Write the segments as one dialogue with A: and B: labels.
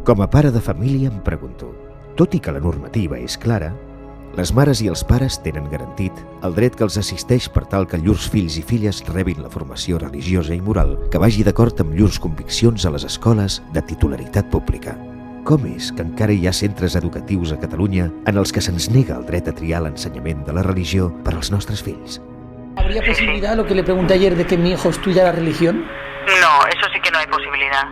A: Com a pare de família em pregunto, tot i que la normativa és clara, les mares i els pares tenen garantit el dret que els assisteix per tal que llurs fills i filles rebin la formació religiosa i moral que vagi d'acord amb llurs conviccions a les escoles de titularitat pública. Com és que encara hi ha centres educatius a Catalunya en els que se'ns nega el dret a triar l'ensenyament de la religió per als nostres fills?
B: ¿Habría posibilidad, lo que le pregunté ayer, de que mi hijo estudiara religión?
C: No, eso sí que no hay posibilidad.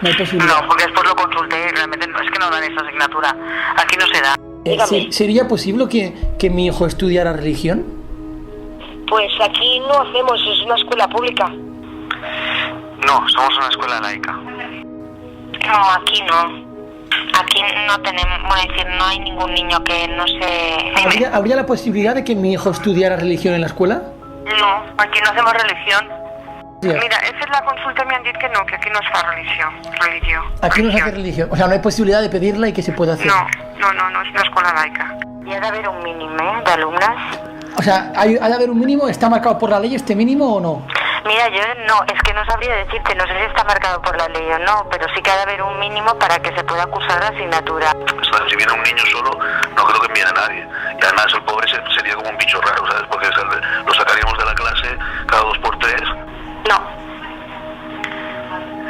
B: No hay posibilidad.
C: No, porque después lo consulté y realmente es que no dan esa asignatura. Aquí no se da.
B: ¿Sería posible que mi hijo estudiara religión?
D: Pues aquí no hacemos, es una escuela pública.
C: No, somos una escuela laica.
D: No, aquí no. Aquí no tenemos, bueno, es decir, no hay ningún niño que no se...
B: ¿Habría la posibilidad de que mi hijo estudiara religión en la escuela?
C: No, aquí no hacemos religión.
B: Sí.
C: Mira, he fet la consulta i m'han dit que no, que aquí no es fa religió.
B: Aquí no se hace religión, o sea, no hay posibilidad de pedirla y que se pueda hacer.
C: No, es una escuela laica.
D: Y ha de haber un mínimo, de alumnas.
B: O sea, ¿ha de haber un mínimo? ¿Está marcado por la ley este mínimo o no?
D: Mira, yo no, es que no sabría decirte, no sé si está marcado por la ley o no, pero sí que ha de haber un mínimo para que se pueda cursar la asignatura.
E: Si viene un niño solo, no creo que envíe a nadie. Y además el pobre sería como un bicho raro, ¿sabes? Porque lo sacaríamos de la clase cada 2 por 3.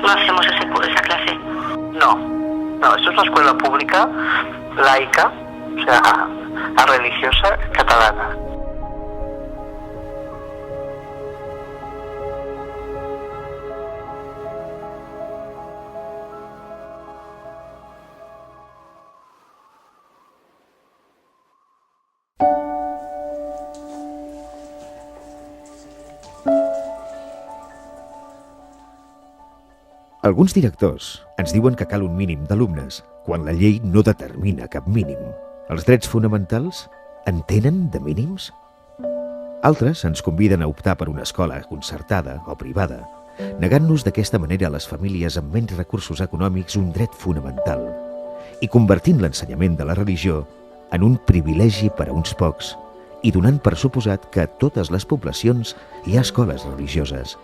D: No hacemos esa clase.
C: No, esto es una escuela pública, laica, o sea, religiosa, catalana.
A: Alguns directors ens diuen que cal un mínim d'alumnes, quan la llei no determina cap mínim. Els drets fonamentals en tenen de mínims? Altres ens conviden a optar per una escola concertada o privada, negant-nos d'aquesta manera a les famílies amb menys recursos econòmics un dret fonamental i convertint l'ensenyament de la religió en un privilegi per a uns pocs i donant per suposat que a totes les poblacions hi ha escoles religioses.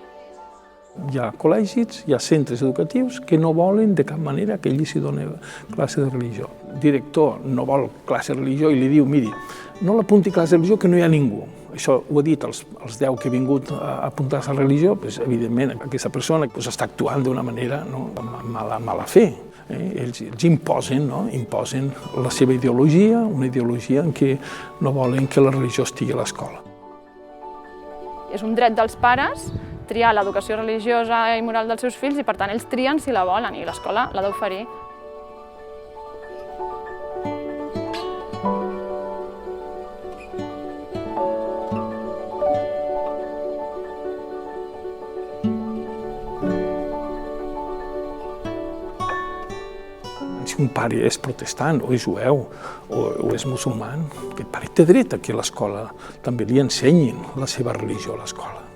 F: Hi ha col·legis, hi ha centres educatius que no volen de cap manera que allí s'hi doni classe de religió. El director no vol classe de religió i li diu, miri, no l'apunti a classe de religió que no hi ha ningú. Això ho ha dit als 10 que he vingut a apuntar-se a la religió, doncs, evidentment aquesta persona està actuant d'una manera mala fe. Ells imposen la seva ideologia, una ideologia en què no volen que la religió estigui a l'escola.
G: És un dret dels pares triar l'educació religiosa i moral dels seus fills i, per tant, ells trien si la volen i l'escola l'ha d'oferir.
F: Si un pare és protestant o és jueu o és musulmà, aquest pare té dret a que l'escola també li ensenyin la seva religió a l'escola.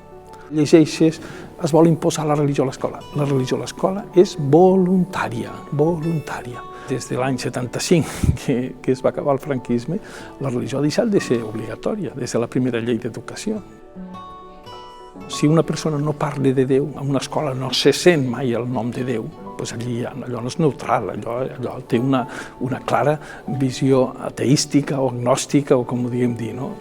F: Llegeixes, es vol imposar la religió a l'escola. La religió a l'escola és voluntària, voluntària. Des de l'any 75, que es va acabar el franquisme, la religió ha deixat de ser obligatòria, des de la primera llei d'educació. Si una persona no parla de Déu, en una escola no se sent mai el nom de Déu, doncs allò no és neutral, allò té una clara visió ateística o agnòstica, o com ho diguem dir, no?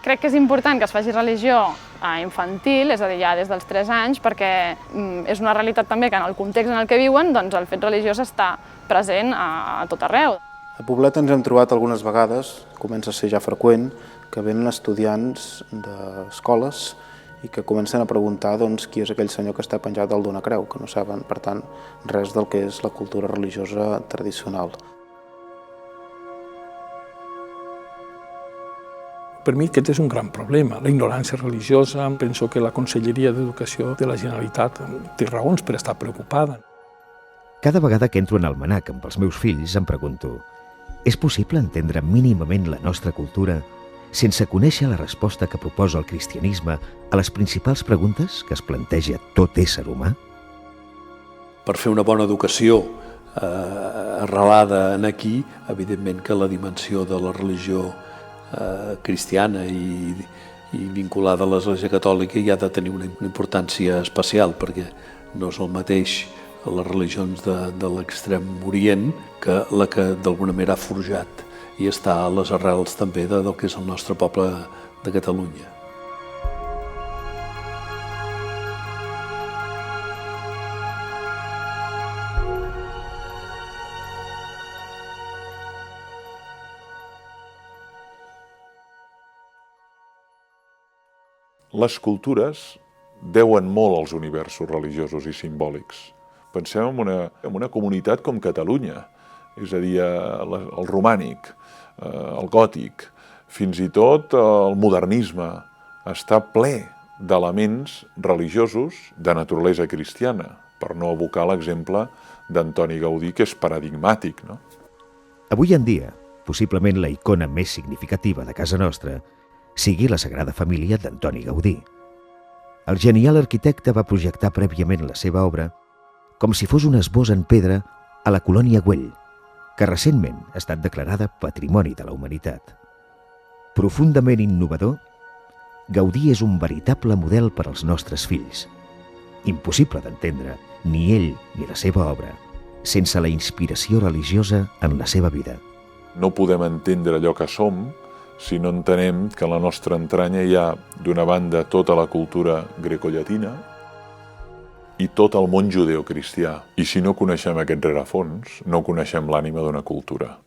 G: Crec que és important que es faci religió infantil, és a dir, ja des dels 3 anys, perquè és una realitat també que en el context en el que viuen doncs el fet religiós està present a tot arreu.
H: A Poblet ens hem trobat algunes vegades, comença a ser ja freqüent, que venen estudiants d'escoles i que comencen a preguntar qui és aquell senyor que està penjat dalt d'una creu, que no saben, per tant, res del que és la cultura religiosa tradicional.
F: Per mi aquest és un gran problema, la ignorància religiosa. Penso que la Conselleria d'Educació de la Generalitat té raons per estar preocupada.
A: Cada vegada que entro en el manac amb els meus fills em pregunto: és possible entendre mínimament la nostra cultura sense conèixer la resposta que proposa el cristianisme a les principals preguntes que es planteja tot ésser humà?
I: Per fer una bona educació arrelada en aquí, evidentment que la dimensió de la religió cristiana i vinculada a l'Església Catòlica hi ha de tenir una importància especial, perquè no és el mateix les religions de l'extrem orient que la que d'alguna manera ha forjat i està a les arrels també del que és el nostre poble de Catalunya.
J: Les cultures deuen molt als universos religiosos i simbòlics. Pensem en una comunitat com Catalunya, és a dir, el romànic, el gòtic, fins i tot el modernisme, està ple d'elements religiosos de naturalesa cristiana, per no evocar l'exemple d'Antoni Gaudí, que és paradigmàtic, no?
A: Avui en dia, possiblement la icona més significativa de casa nostra sigui la Sagrada Família d'Antoni Gaudí. El genial arquitecte va projectar prèviament la seva obra com si fos un esbós en pedra a la colònia Güell, que recentment ha estat declarada Patrimoni de la Humanitat. Profundament innovador, Gaudí és un veritable model per als nostres fills. Impossible d'entendre ni ell ni la seva obra sense la inspiració religiosa en la seva vida.
J: No podem entendre allò que som si no entenem que a la nostra entranya hi ha, d'una banda, tota la cultura grecollatina i tot el món judeocristià. I si no coneixem aquest rerefons, no coneixem l'ànima d'una cultura.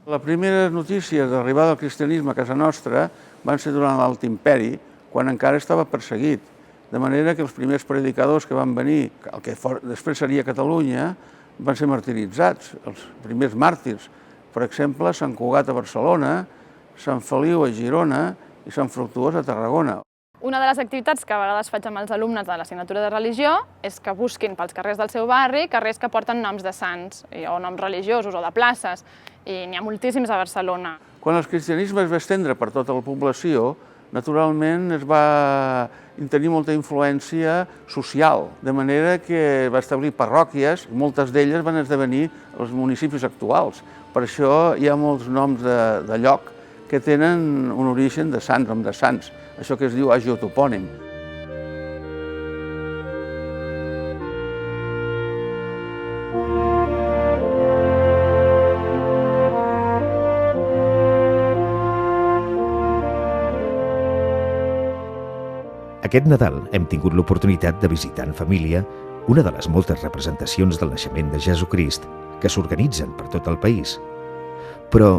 K: Les primeres notícies d'arribada del cristianisme a casa nostra van ser durant l'Alt Imperi, quan encara estava perseguit. De manera que els primers predicadors que van venir, el que després seria Catalunya, van ser martiritzats, els primers màrtirs. Per exemple, Sant Cugat a Barcelona, Sant Feliu a Girona i Sant Fructuós a Tarragona.
G: Una de les activitats que a vegades faig amb els alumnes de l'assignatura de religió és que busquin pels carrers del seu barri carrers que porten noms de sants, o noms religiosos o de places, i n'hi ha moltíssims a Barcelona.
K: Quan el cristianisme es va estendre per tota la població, naturalment es va tenir molta influència social, de manera que va establir parròquies, moltes d'elles van esdevenir els municipis actuals. Per això hi ha molts noms de lloc que tenen un origen de sants, nom de sants, això que es diu agiotopònim.
A: Aquest Nadal hem tingut l'oportunitat de visitar en família una de les moltes representacions del naixement de Jesucrist que s'organitzen per tot el país. Però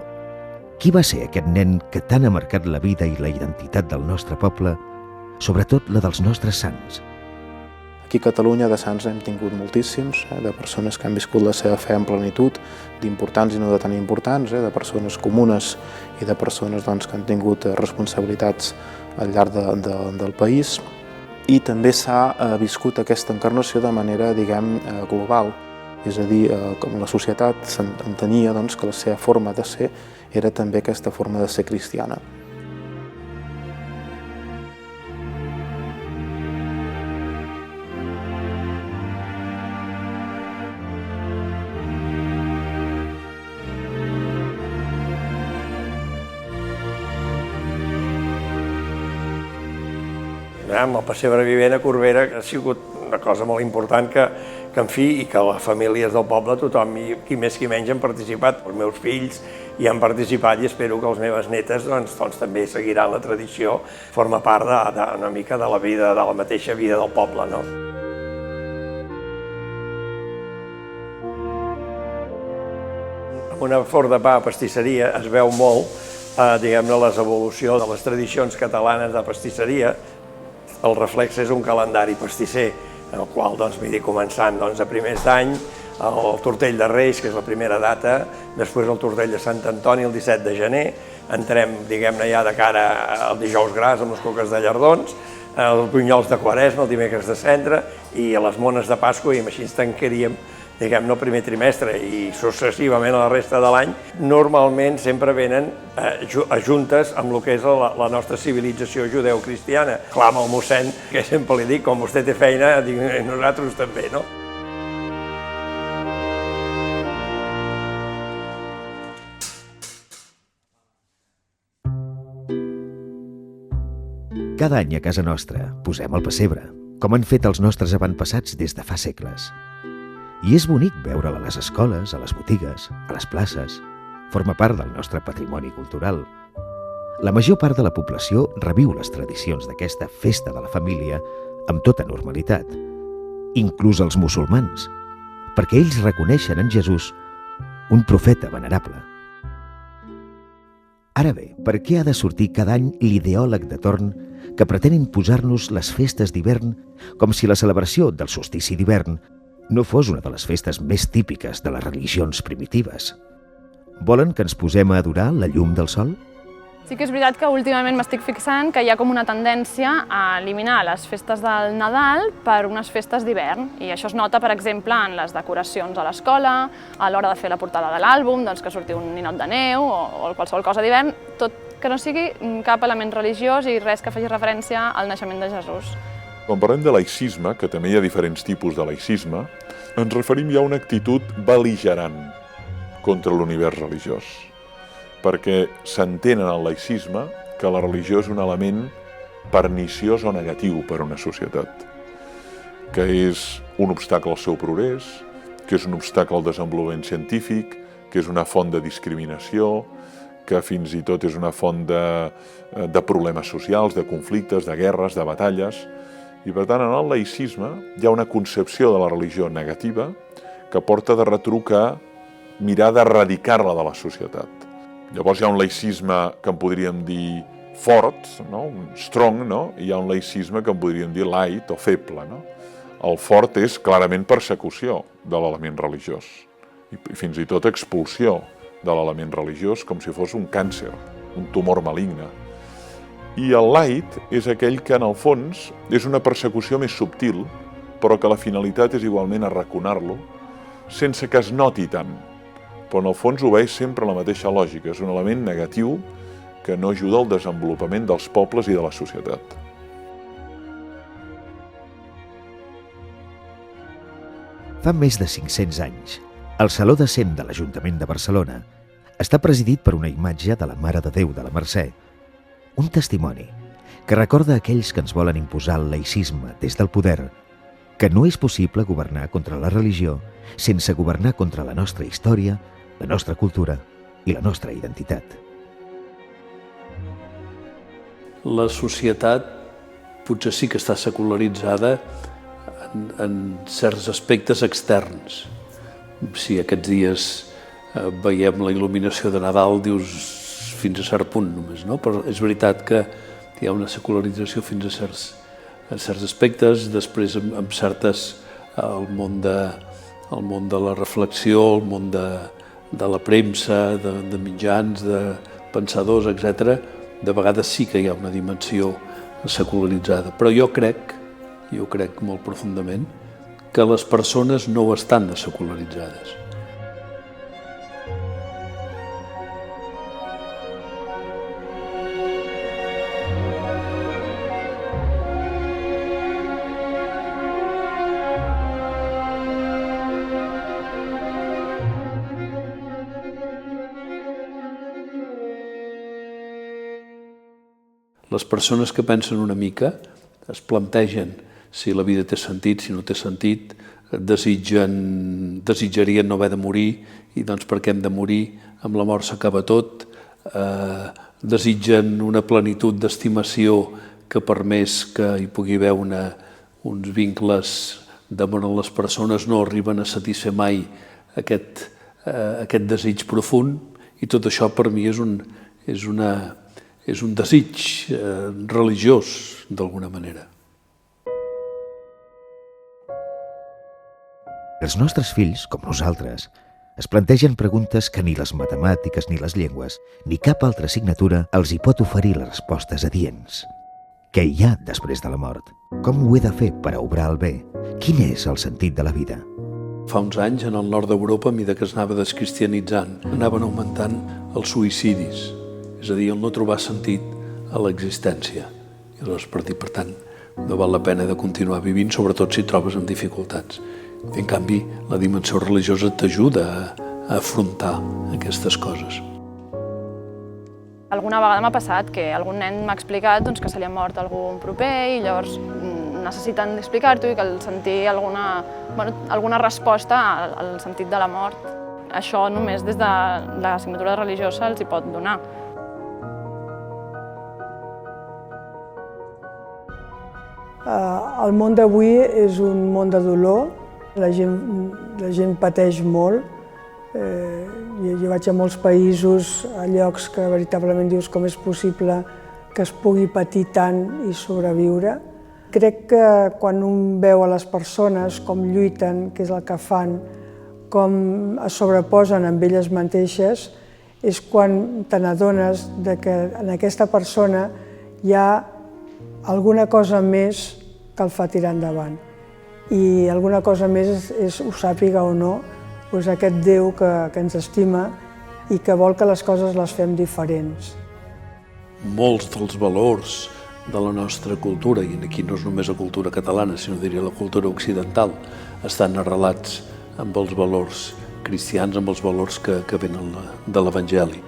A: qui va ser aquest nen que tant ha marcat la vida i la identitat del nostre poble, sobretot la dels nostres sants?
H: Aquí a Catalunya de sants hem tingut moltíssims, de persones que han viscut la seva fe en plenitud, d'importants i no de tan importants, de persones comunes i de persones que han tingut responsabilitats al llarg del país. I també s'ha viscut aquesta encarnació de manera, diguem, global. És a dir, com la societat s'entenia que la seva forma de ser era també aquesta forma de ser cristiana.
L: El pessebre vivent a Corbera ha sigut una cosa molt important que en fi, i que les famílies del poble, tothom, qui més qui menys, han participat. Els meus fills hi han participat i espero que les meves netes també seguiran la tradició. Forma part una mica de la vida, de la mateixa vida del poble, no? Amb una forn de pa a pastisseria es veu molt, diguem-ne, l'evolució de les tradicions catalanes de pastisseria. El reflex és un calendari pastisser, en el qual, començant a primers d'any, el tortell de Reis, que és la primera data, després el tortell de Sant Antoni el 17 de gener, entrem, diguem-ne, ja de cara al dijous gras amb les coques de llardons, els bunyols de Quaresma, el dimecres de Cendra, i a les mones de Pasqua, i així ens tancaríem, diguem-ne, el primer trimestre, i successivament a la resta de l'any, normalment sempre venen juntes amb el que és la nostra civilització judeocristiana. Clar, amb el mossèn, que sempre li dic, com vostè té feina, dic, nosaltres també, no?
A: Cada any a casa nostra posem el pessebre, com han fet els nostres avantpassats des de fa segles. I és bonic veure'l a les escoles, a les botigues, a les places. Forma part del nostre patrimoni cultural. La major part de la població reviu les tradicions d'aquesta festa de la família amb tota normalitat, inclús els musulmans, perquè ells reconeixen en Jesús un profeta venerable. Ara bé, per què ha de sortir cada any l'ideòleg de torn que pretén imposar-nos les festes d'hivern com si la celebració del solstici d'hivern no fos una de les festes més típiques de les religions primitives? Volen que ens posem a adorar la llum del sol?
G: Sí que és veritat que últimament m'estic fixant que hi ha com una tendència a eliminar les festes del Nadal per unes festes d'hivern. I això es nota, per exemple, en les decoracions a l'escola, a l'hora de fer la portada de l'àlbum, doncs que surti un ninot de neu o qualsevol cosa d'hivern, tot que no sigui cap element religiós i res que faci referència al naixement de Jesús.
J: Quan parlem de laïcisme, que també hi ha diferents tipus de laïcisme, ens referim ja a una actitud bel·ligerant contra l'univers religiós, perquè s'entén en el laïcisme que la religió és un element perniciós o negatiu per a una societat, que és un obstacle al seu progrés, que és un obstacle al desenvolupament científic, que és una font de discriminació, que fins i tot és una font de problemes socials, de conflictes, de guerres, de batalles. I per tant, en el laïcisme hi ha una concepció de la religió negativa que porta de retruc a mirar d'erradicar-la de la societat. Llavors hi ha un laïcisme que en podríem dir fort, no? Un strong, no? I hi ha un laïcisme que en podríem dir light o feble, no? El fort és clarament persecució de l'element religiós i fins i tot expulsió de l'element religiós com si fos un càncer, un tumor maligne. I el light és aquell que en el fons és una persecució més subtil, però que la finalitat és igualment arraconar-lo sense que es noti tant. Però en el fons obeeix sempre la mateixa lògica, és un element negatiu que no ajuda al desenvolupament dels pobles i de la societat.
A: Fa més de 500 anys, el Saló de Cent de l'Ajuntament de Barcelona està presidit per una imatge de la Mare de Déu de la Mercè, un testimoni que recorda a aquells que ens volen imposar el laïcisme des del poder que no és possible governar contra la religió sense governar contra la nostra història, la nostra cultura i la nostra identitat.
I: La societat potser sí que està secularitzada en certs aspectes externs. Si aquests dies veiem la il·luminació de Nadal, dius fins a cert punt només, no? Però és veritat que hi ha una secularització fins a certs aspectes, després amb certes, el món de la reflexió, el món de la premsa, de mitjans, de pensadors, etc., de vegades sí que hi ha una dimensió secularitzada. Però jo crec molt profundament, que les persones no estan secularitzades. Les persones que pensen una mica es plantegen si la vida té sentit, si no té sentit, desitjarien no haver de morir i doncs per què hem de morir? Amb la mort s'acaba tot. Desitgen una plenitud d'estimació que per més que hi pugui haver uns vincles d'amor en les persones no arriben a satisfer mai aquest desig profund i tot això per mi és un desig religiós, d'alguna manera.
A: Els nostres fills, com nosaltres, es plantegen preguntes que ni les matemàtiques ni les llengües, ni cap altra assignatura els hi pot oferir les respostes adients. Què hi ha després de la mort? Com ho he de fer per a obrar el bé? Quin és el sentit de la vida?
I: Fa uns anys, en el nord d'Europa, a mesura que es anava descristianitzant, anaven augmentant els suïcidis, és a dir, el no trobar sentit a l'existència. I aleshores, per tant, no val la pena de continuar vivint, sobretot si trobes en dificultats. En canvi, la dimensió religiosa t'ajuda a afrontar aquestes coses.
G: Alguna vegada m'ha passat que algun nen m'ha explicat que se li ha mort algun proper i llavors necessiten explicar-t'ho i que el sentir alguna resposta al sentit de la mort. Això només des de l'assignatura religiosa els hi pot donar.
M: El món d'avui és un món de dolor, la gent pateix molt. Jo vaig a molts països, a llocs que veritablement dius com és possible que es pugui patir tant i sobreviure. Crec que quan un veu a les persones com lluiten, que és el que fan, com es sobreposen amb elles mateixes, és quan te n'adones que en aquesta persona hi ha alguna cosa més que el fa tirar endavant. I alguna cosa més és, ho sàpiga o no, aquest Déu que ens estima i que vol que les coses les fem diferents.
I: Molts dels valors de la nostra cultura, i aquí no és només la cultura catalana, sinó diria la cultura occidental, estan arrelats amb els valors cristians, amb els valors que venen de l'Evangeli.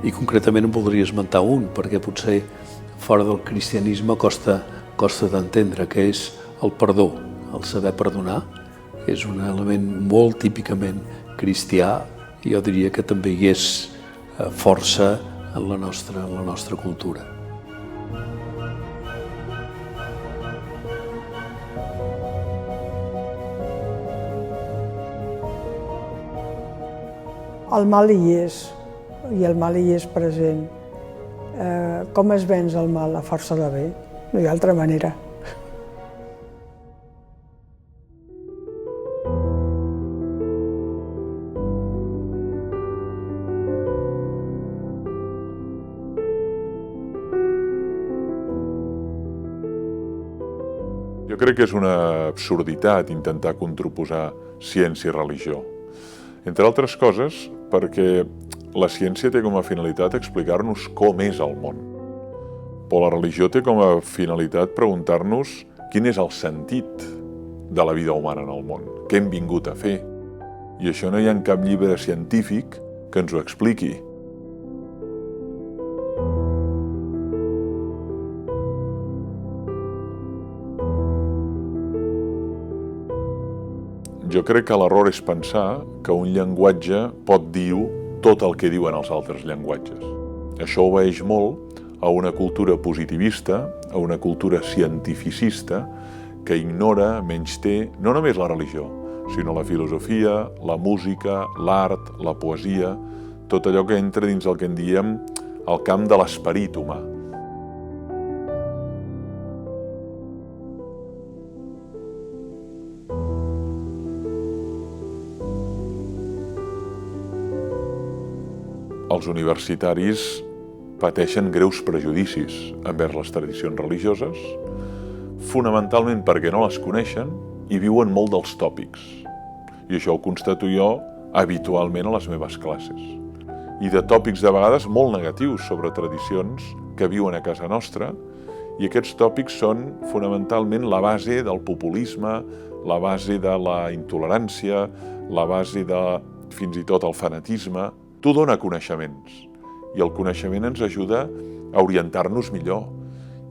I: I concretament en voldria esmentar un, perquè potser fora del cristianisme costa d'entendre, que és el perdó, el saber perdonar. És un element molt típicament cristià i jo diria que també hi és força en la nostra cultura.
M: El mal hi és, i el mal hi és present. Com es venç el mal? A força de bé. No hi ha altra manera.
J: Jo crec que és una absurditat intentar contraposar ciència i religió. Entre altres coses, perquè la ciència té com a finalitat explicar-nos com és el món. Però la religió té com a finalitat preguntar-nos quin és el sentit de la vida humana en el món, què hem vingut a fer. I això no hi ha cap llibre científic que ens ho expliqui. Jo crec que l'error és pensar que un llenguatge pot dir tot el que diuen els altres llenguatges. Això obeeix molt a una cultura positivista, a una cultura cientificista que ignora, menysté, no només la religió, sinó la filosofia, la música, l'art, la poesia, tot allò que entra dins el que en diem el camp de l'esperit humà. Els universitaris pateixen greus prejudicis envers les tradicions religioses, fonamentalment perquè no les coneixen i viuen molt dels tòpics. I això ho constato jo habitualment a les meves classes. I de tòpics de vegades molt negatius sobre tradicions que viuen a casa nostra, i aquests tòpics són fonamentalment la base del populisme, la base de la intolerància, la base de fins i tot el fanatisme. Tu dona coneixements, i el coneixement ens ajuda a orientar-nos millor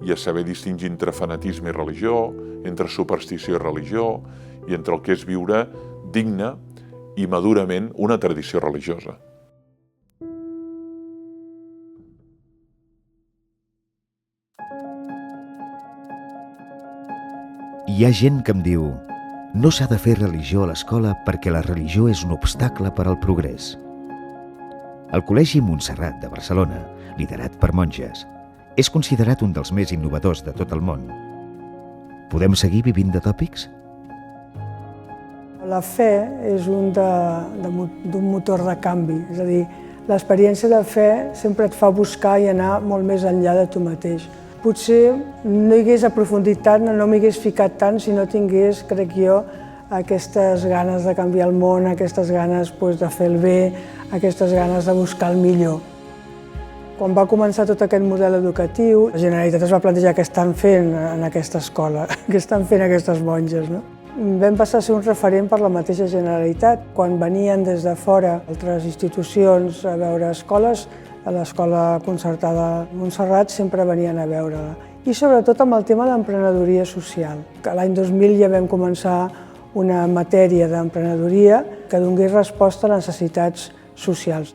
J: i a saber distingir entre fanatisme i religió, entre superstició i religió, i entre el que és viure digne i madurament una tradició religiosa.
A: Hi ha gent que em diu: no s'ha de fer religió a l'escola perquè la religió és un obstacle per al progrés. El Col·legi Montserrat de Barcelona, liderat per monges, és considerat un dels més innovadors de tot el món. Podem seguir vivint de tòpics?
M: La fe és un motor de canvi, és a dir, l'experiència de fe sempre et fa buscar i anar molt més enllà de tu mateix. Potser no hi hagués aprofundit tant, no m'hi hagués ficat tant si no tingués, crec jo, aquestes ganes de canviar el món, aquestes ganes de fer el bé, aquestes ganes de buscar el millor. Quan va començar tot aquest model educatiu, la Generalitat es va plantejar què estan fent en aquesta escola, què estan fent aquestes monges. Vam passar a ser un referent per la mateixa Generalitat. Quan venien des de fora altres institucions a veure escoles, a l'Escola Concertada Montserrat sempre venien a veure-la. I sobretot amb el tema d'emprenedoria social. L'any 2000 ja vam començar una matèria d'emprenedoria que donés resposta a necessitats socials.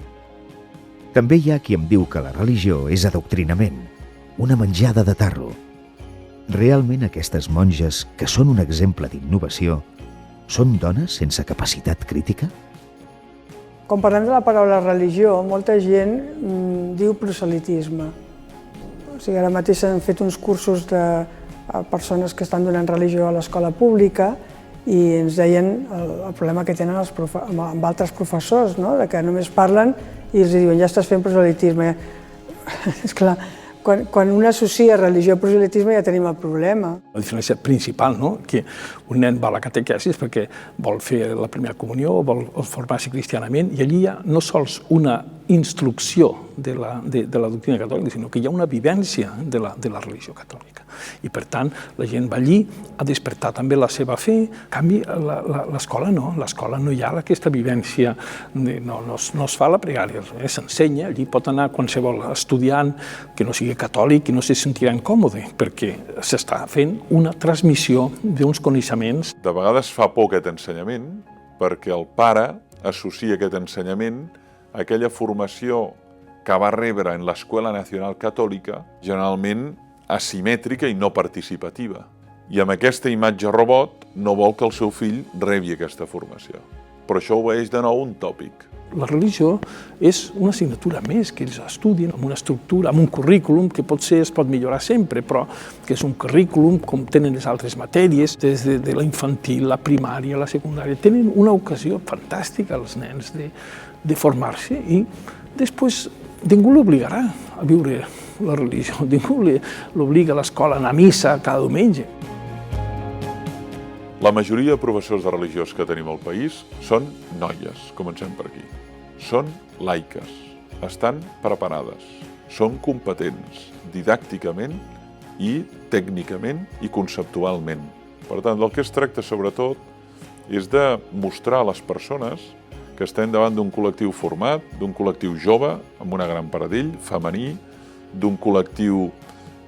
A: També hi ha qui em diu que la religió és adoctrinament, una menjada de tarro. Realment aquestes monges, que són un exemple d'innovació, són dones sense capacitat crítica?
M: Quan parlem de la paraula religió, molta gent diu proselitisme. Ara mateix s'han fet uns cursos de persones que estan donant religió a l'escola pública i ens deien el problema que tenen amb altres professors, de que només parlen i els diuen ja estàs fent proselitisme. És clar, quan un associa religió a proselitisme ja tenim el problema.
F: La diferència principal, que un nen va a la catequesis perquè vol fer la primera comunió, vol formar-se cristianament, i allí hi ha no sols una instrucció de la doctrina catòlica, sinó que hi ha una vivència de la religió catòlica. I per tant, la gent va allí a despertar també la seva fe. En canvi, l'escola no. A l'escola no hi ha aquesta vivència, no es fa la pregària, s'ensenya, allí pot anar qualsevol estudiant que no sigui catòlic i no se sentirà incòmode, perquè s'està fent una transmissió d'uns coneixements.
J: De vegades fa por aquest ensenyament, perquè el pare associa aquest ensenyament a aquella formació que va rebre en l'Escola Nacional Catòlica, generalment asimètrica i no participativa. I amb aquesta imatge robot no vol que el seu fill rebi aquesta formació. Però això obeeix de nou un tòpic.
F: La religió és una assignatura més que ells estudien amb una estructura, amb un currículum que potser es pot millorar sempre, però que és un currículum com tenen les altres matèries, des de la infantil, la primària, la secundària. Tenen una ocasió fantàstica els nens de formar-se i després ningú l'obligarà a viure la religió, ningú l'obliga a l'escola a anar a missa cada diumenge.
J: La majoria de professors de religiós que tenim al país són noies, comencem per aquí. Són laiques, estan preparades, són competents didàcticament i tècnicament i conceptualment. Per tant, del que es tracta sobretot és de mostrar a les persones que estem davant d'un col·lectiu format, d'un col·lectiu jove, amb una gran part d'ell, femení, d'un col·lectiu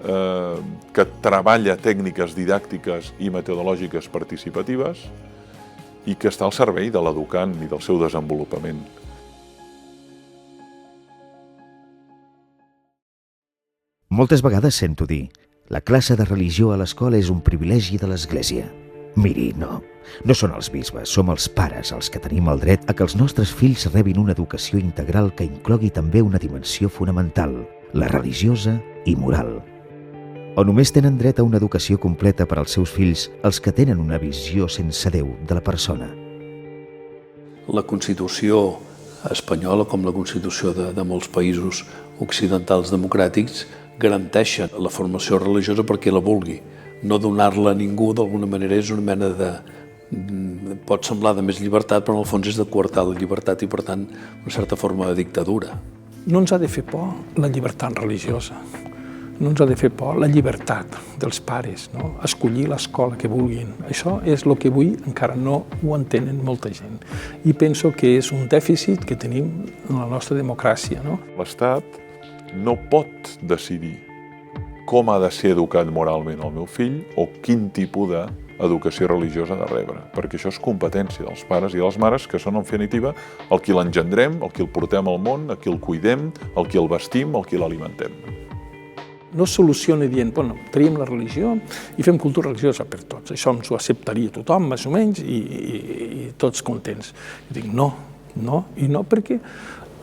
J: que treballa tècniques didàctiques i metodològiques participatives i que està al servei de l'educant i del seu desenvolupament.
A: Moltes vegades sento dir, la classe de religió a l'escola és un privilegi de l'Església. Miri, no són els bisbes, som els pares els que tenim el dret a que els nostres fills rebin una educació integral que inclogui també una dimensió fonamental, la religiosa i moral. O només tenen dret a una educació completa per als seus fills els que tenen una visió sense Déu de la persona.
I: La Constitució espanyola, com la Constitució de molts països occidentals democràtics, garanteixen la formació religiosa perquè la vulgui. No donar-la a ningú, d'alguna manera, és una mena de... pot semblar de més llibertat, però en el fons és de coartar la llibertat i, per tant, una certa forma de dictadura.
F: No ens ha de fer por la llibertat religiosa. No ens ha de fer por la llibertat dels pares, escollir l'escola que vulguin. Això és el que avui encara no ho entenen molta gent. I penso que és un dèficit que tenim en la nostra democràcia.
J: L'Estat no pot decidir com ha de ser educat moralment el meu fill o quin tipus d'educació religiosa ha de rebre, perquè això és competència dels pares i de les mares, que són, en definitiva, el qui l'engendrem, el qui el portem al món, el qui el cuidem, el qui el vestim, el qui l'alimentem.
F: No es soluciona dient, traiem la religió i fem cultura religiosa per tots. Això ens ho acceptaria tothom, més o menys, i tots contents. Jo dic, no, i no, perquè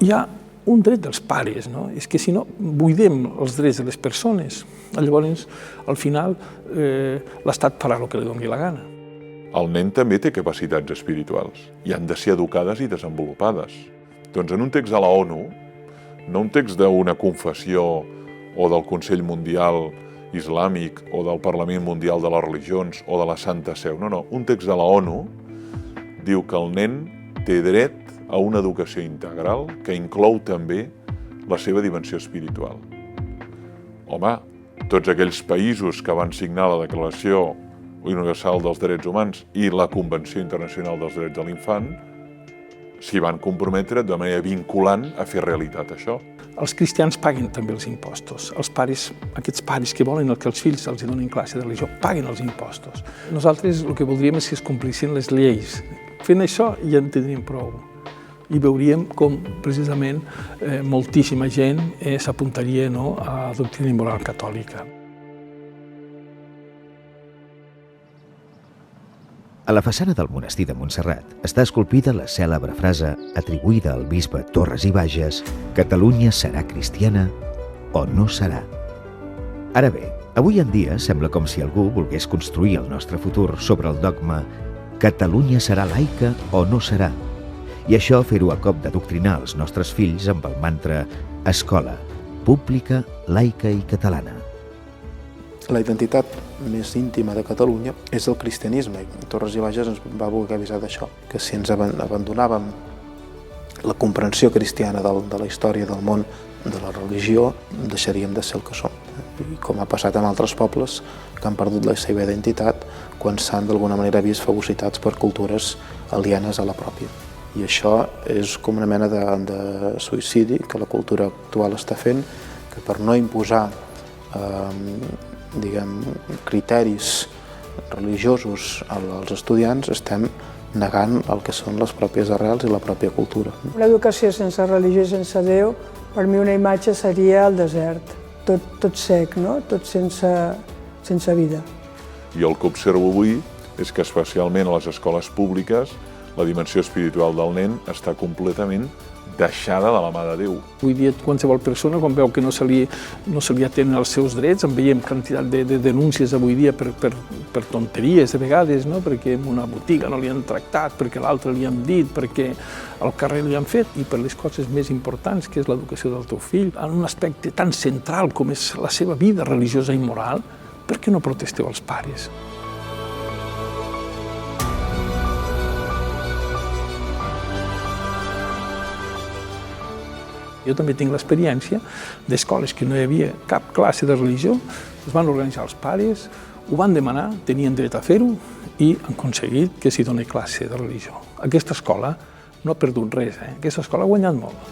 F: hi ha un dret dels pares, és que si no buidem els drets de les persones, llavors al final l'Estat farà el que li doni la gana.
J: El nen també té capacitats espirituals i han de ser educades i desenvolupades. Doncs en un text de la ONU, no un text d'una confessió o del Consell Mundial islàmic o del Parlament Mundial de les Religions o de la Santa Seu. No, un text de la ONU diu que el nen té dret a una educació integral que inclou també la seva dimensió espiritual. Home, tots aquells països que van signar la Declaració Universal dels Drets Humans i la Convenció Internacional dels Drets de l'Infant s'hi van comprometre de manera vinculant a fer realitat això.
F: Els cristians paguen també els impostos. Els pares, aquests pares que volen que els fills els donin classe de religió, paguen els impostos. Nosaltres el que voldríem és que es complissin les lleis. Fent això ja en tindríem prou. I veuríem com, precisament, moltíssima gent s'apuntaria a la doctrina i moral catòlica.
A: A la façana del monestir de Montserrat està esculpida la cèlebre frase atribuïda al bisbe Torres i Bages: «Catalunya serà cristiana o no serà». Ara bé, avui en dia sembla com si algú volgués construir el nostre futur sobre el dogma «Catalunya serà laica o no serà», i això fer-ho a cop d'adoctrinar els nostres fills amb el mantra «Escola, pública, laica i catalana».
H: La identitat més íntima de Catalunya és el cristianisme. Torres i Bages ens va voler avisar d'això, que si ens abandonàvem la comprensió cristiana de la història del món, de la religió, deixaríem de ser el que som. I com ha passat amb altres pobles que han perdut la seva identitat quan s'han d'alguna manera vist fagocitats per cultures alienes a la pròpia. I això és com una mena de suïcidi que la cultura actual està fent, que per no imposar criteris religiosos als estudiants estem negant el que són les pròpies arrels i la pròpia cultura.
M: Una educació sense religió i sense Déu, per mi una imatge seria el desert, tot sec, no? Tot sense vida.
J: I el que observo avui és que especialment a les escoles públiques la dimensió espiritual del nen està completament deixada de la mà de Déu.
F: Avui dia qualsevol persona, quan veu que no se li atenen els seus drets, en veiem quantitat de denúncies avui dia per tonteries, de vegades, perquè en una botiga no li han tractat, perquè a l'altre li han dit, perquè al carrer li han fet, i per les coses més importants, que és l'educació del teu fill, en un aspecte tan central com és la seva vida religiosa i moral, per què no protesteu els pares? Jo també tinc l'experiència d'escoles que no hi havia cap classe de religió, es van organitzar els pares, ho van demanar, tenien dret a fer-ho i han aconseguit que s'hi doni classe de religió. Aquesta escola no ha perdut res, aquesta escola ha guanyat molt.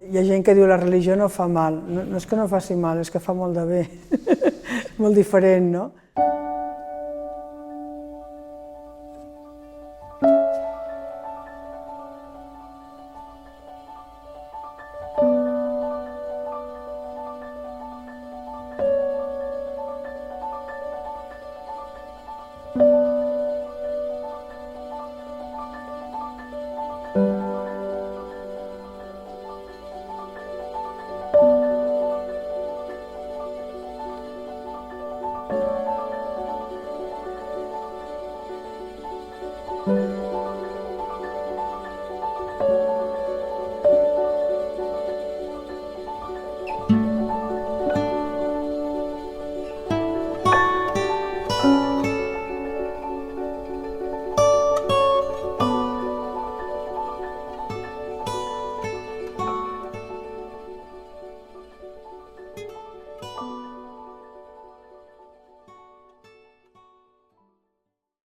M: Hi ha gent que diu la religió no fa mal. No és que no faci mal, és que fa molt de bé. Molt diferent, no?
N: Thank you.